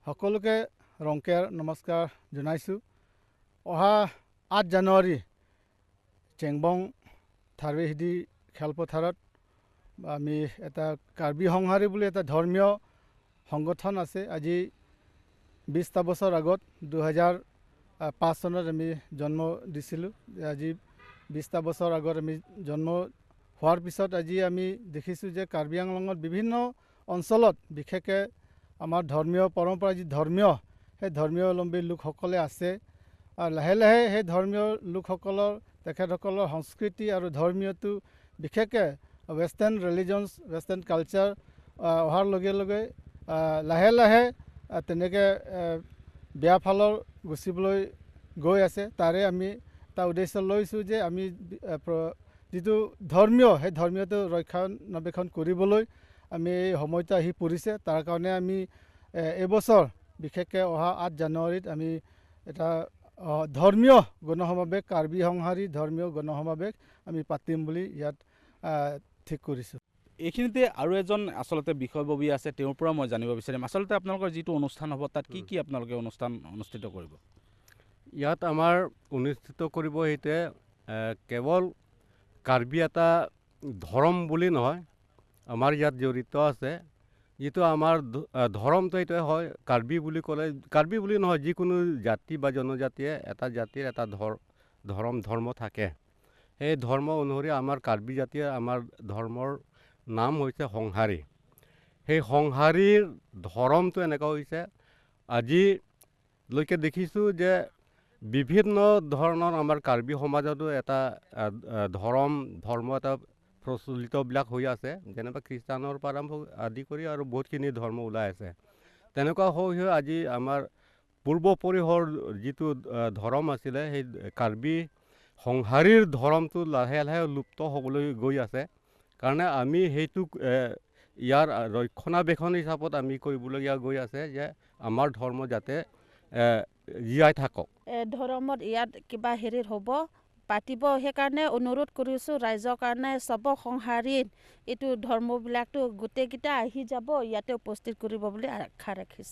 সকলোকে ৰংকেৰ নমস্কাৰ জনাইছোঁ। অহা 8 জানুৱাৰী চেংবং থাৰ্বেহিদি খেলপথাৰত আমি এটা কাৰ্বি সংহাৰী বুলি এটা ধৰ্মীয় সংগঠন আছে। আজি 20টা বছৰ আগত 2005 চনত আমি জন্ম দিছিলোঁ। আজি 20টা বছৰ আগত আমি জন্ম হোৱাৰ পিছত আজি আমি দেখিছোঁ যে কাৰ্বি আংলঙত বিভিন্ন অঞ্চলত বিশেষকৈ আমাৰ ধৰ্মীয় পৰম্পৰা যি ধৰ্মীয় সেই ধৰ্মীয়লম্বী লোকসকলে আছে আৰু লাহে লাহে সেই ধৰ্মীয় লোকসকলৰ তেখেতসকলৰ সংস্কৃতি আৰু ধৰ্মীয়টো বিশেষকৈ ৱেষ্টাৰ্ণ ৰিলিজনছ ৱেষ্টাৰ্ণ কালচাৰ অহাৰ লগে লগে লাহে লাহে তেনেকৈ বেয়া ফালৰ গুচিবলৈ গৈ আছে। তাৰে আমি এটা উদ্দেশ্য লৈছোঁ যে আমি যিটো ধৰ্মীয় সেই ধৰ্মীয়টো ৰক্ষণাবেক্ষণ কৰিবলৈ আমি এই সময়টো আহি পৰিছে। তাৰ কাৰণে আমি এইবছৰ বিশেষকৈ অহা 8 জানুৱাৰীত আমি এটা ধৰ্মীয় গণসমাৱেশ কাৰ্বি সংহাৰী ধৰ্মীয় গণসমাৱেশ আমি পাতিম বুলি ইয়াত ঠিক কৰিছোঁ। এইখিনিতে আৰু এজন আচলতে বিষয়ববী আছে, তেওঁৰ পৰা মই জানিব বিচাৰিম আচলতে আপোনালোকৰ যিটো অনুষ্ঠান হ'ব তাত কি আপোনালোকে অনুষ্ঠান অনুষ্ঠিত কৰিব? ইয়াত আমাৰ অনুষ্ঠিত কৰিব সেইটোৱে কেৱল কাৰ্বি এটা ধৰ্ম বুলি নহয়, আমাৰ ইয়াত জড়িত আছে যিটো আমাৰ ধৰ্মটো এইটোৱে হয়। কাৰ্বি বুলি ক'লে কাৰ্বি বুলি নহয়, যিকোনো জাতি বা জনজাতিয়ে এটা জাতিৰ এটা ধৰ্ম থাকে। সেই ধৰ্ম অনুসৰি আমাৰ কাৰ্বি জাতিয়ে আমাৰ ধৰ্মৰ নাম হৈছে সংহাৰী। সেই সংহাৰীৰ ধৰ্মটো এনেকুৱা হৈছে, আজিলৈকে দেখিছোঁ যে বিভিন্ন ধৰণৰ আমাৰ কাৰ্বি সমাজতো এটা ধৰ্ম এটা প্ৰচলিতবিলাক হৈ আছে। যেনেবা খ্ৰীষ্টানৰ পৰা আদি কৰি আৰু বহুতখিনি ধৰ্ম ওলাই আছে। তেনেকুৱা হৈ আজি আমাৰ পূৰ্বপৰিহৰ যিটো ধৰ্ম আছিলে সেই কাৰ্বি সংহাৰীৰ ধৰ্মটো লাহে লাহে লুপ্ত হ'বলৈ গৈ আছে। কাৰণে আমি সেইটোক ইয়াৰ ৰক্ষণাবেক্ষণ হিচাপত আমি কৰিবলগীয়া গৈ আছে যে আমাৰ ধৰ্ম যাতে জীয়াই থাকক। ধৰ্মত ইয়াত কিবা হ'ব পাতিব, সেইকাৰণে অনুৰোধ কৰিছোঁ ৰাইজৰ কাৰণে চব সংহাৰীত এইটো ধৰ্মবিলাকটো গোটেইকেইটা আহি যাব, ইয়াতে উপস্থিত কৰিব বুলি আশা ৰাখিছোঁ।